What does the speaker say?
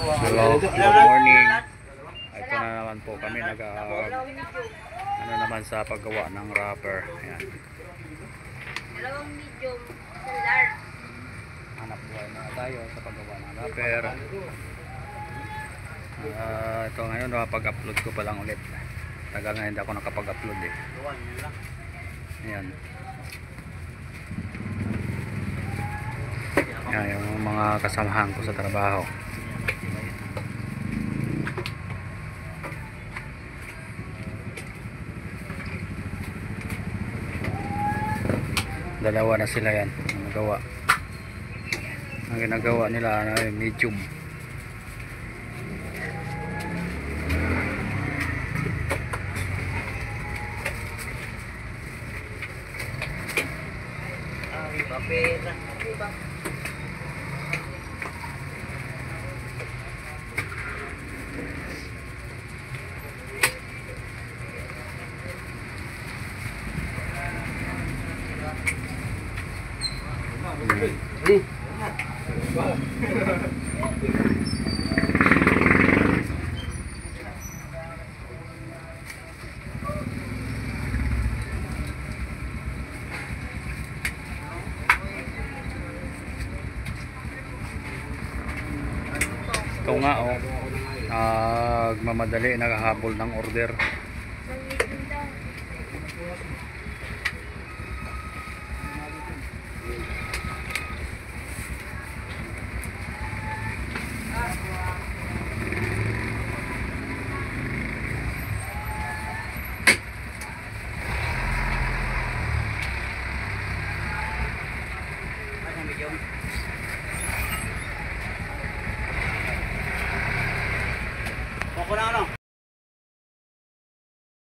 Hello, good morning. Ito na naman po kami ano naman sa paggawa ng wrapper. Ayan. Dalawang medium, isang large. Hanap buhay na tayo sa paggawa ng wrapper. Ito ngayon, pag-upload ko pa lang ulit. Tagal na hindi ako nakapag-upload eh. Ayan. Ayan yung mga kasamahan ko sa trabaho. Dalawa na sila yan ang ginagawa nila ay medium. Ito nga nagmamadali, naghahabol ng order.